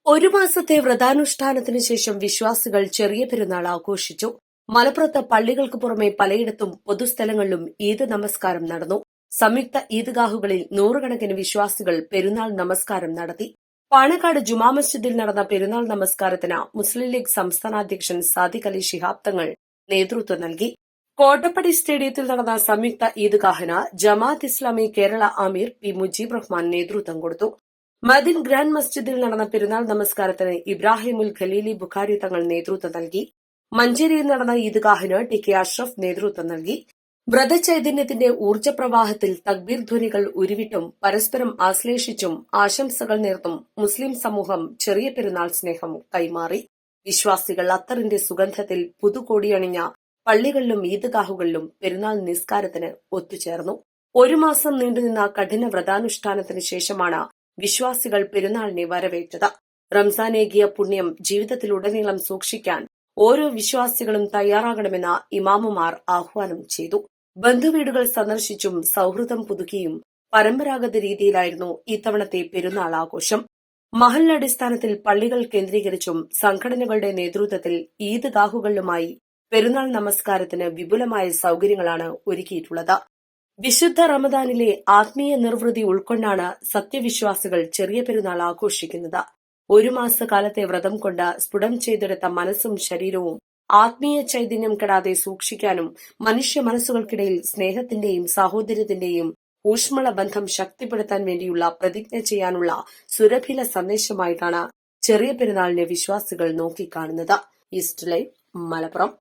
ഒരു മാസത്തെ വ്രതാനുഷ്ഠാനത്തിനു ശേഷം വിശ്വാസികൾ ചെറിയ പെരുന്നാൾ ആഘോഷിച്ചു. മലപ്പുറത്ത് പള്ളികൾക്ക് പുറമെ പലയിടത്തും പൊതുസ്ഥലങ്ങളിലും ഈദ് നമസ്കാരം നടന്നു. സംയുക്ത ഈദ്ഗാഹുകളിൽ നൂറുകണക്കിന് വിശ്വാസികൾ പെരുന്നാൾ നമസ്കാരം നടത്തി. പാണക്കാട് ജുമാ മസ്ജിദിൽ നടന്ന പെരുന്നാൾ നമസ്കാരത്തിന് മുസ്ലിം ലീഗ് സംസ്ഥാന അധ്യക്ഷൻ സാദിഖ് അലി ശിഹാബ് തങ്ങൾ നേതൃത്വം നൽകി. കോട്ടപ്പടി സ്റ്റേഡിയത്തിൽ നടന്ന സംയുക്ത ഈദ്ഗാഹിന് ജമാഅത്ത് ഇസ്ലാമി കേരള അമീർ പി മുജീബ് റഹ്മാൻ നേതൃത്വം കൊടുത്തു. മദീൻ ഗ്രാൻഡ് മസ്ജിദിൽ നടന്ന പെരുന്നാൾ നമസ്കാരത്തിന് ഇബ്രാഹിമുൽ ഖലീലി ബുഖാരി തങ്ങൾ നേതൃത്വം നൽകി. മഞ്ചേരിയിൽ നടന്ന ഈദ്ഗാഹിന് ടി കെ അഷ്റഫ് നേതൃത്വം നൽകി. വ്രതചൈതന്യത്തിന്റെ ഊർജ്ജപ്രവാഹത്തിൽ തക്ബീർ ധ്വനികൾ ഉരുവിട്ടും പരസ്പരം ആശ്ലേഷിച്ചും ആശംസകൾ നേർത്തും മുസ്ലിം സമൂഹം ചെറിയ പെരുന്നാൾ സ്നേഹം കൈമാറി. വിശ്വാസികൾ അത്തറിന്റെ സുഗന്ധത്തിൽ പുതുകോടിയണിഞ്ഞ പള്ളികളിലും ഈദ്ഗാഹുകളിലും പെരുന്നാൾ നിസ്കാരത്തിന് ഒത്തുചേർന്നു. ഒരു മാസം നീണ്ടുനിന്ന കഠിന വ്രതാനുഷ്ഠാനത്തിന് ശേഷമാണ് വിശ്വാസികൾ പെരുന്നാളിനെ വരവേറ്റത്. റംസാനേകിയ പുണ്യം ജീവിതത്തിലുടനീളം സൂക്ഷിക്കാൻ ഓരോ വിശ്വാസികളും തയ്യാറാകണമെന്ന് ഇമാമുമാർ ആഹ്വാനം ചെയ്തു. ബന്ധുവീടുകൾ സന്ദർശിച്ചും സൌഹൃദം പുതുക്കിയും പരമ്പരാഗത രീതിയിലായിരുന്നു ഇത്തവണത്തെ പെരുന്നാൾ ആഘോഷം. മഹല്ലടിസ്ഥാനത്തിൽ പള്ളികൾ കേന്ദ്രീകരിച്ചും സംഘടനകളുടെ നേതൃത്വത്തിൽ ഈദ്ഗാഹുകളിലുമായി പെരുന്നാൾ നമസ്കാരത്തിന് വിപുലമായ സൌകര്യങ്ങളാണ് ഒരുക്കിയിട്ടുള്ളത്. വിശുദ്ധ റമദാനിലെ ആത്മീയ നിർവൃതി ഉൾക്കൊണ്ടാണ് സത്യവിശ്വാസികൾ ചെറിയ പെരുന്നാൾ ആഘോഷിക്കുന്നത്. ഒരു മാസക്കാലത്തെ വ്രതം കൊണ്ട് സ്ഫുടം ചെയ്തെടുത്ത മനസ്സും ശരീരവും ആത്മീയ ചൈതന്യം കെടാതെ സൂക്ഷിക്കാനും മനുഷ്യ മനസ്സുകൾക്കിടയിൽ സ്നേഹത്തിന്റെയും സാഹോദര്യത്തിന്റെയും ഊഷ്മള ബന്ധം ശക്തിപ്പെടുത്താൻ വേണ്ടിയുള്ള പ്രതിജ്ഞ ചെയ്യാനുള്ള സുരഭില സന്ദേശമായിട്ടാണ് ചെറിയ പെരുന്നാളിനെ വിശ്വാസികൾ നോക്കിക്കാണുന്നത്. East live, Malappuram.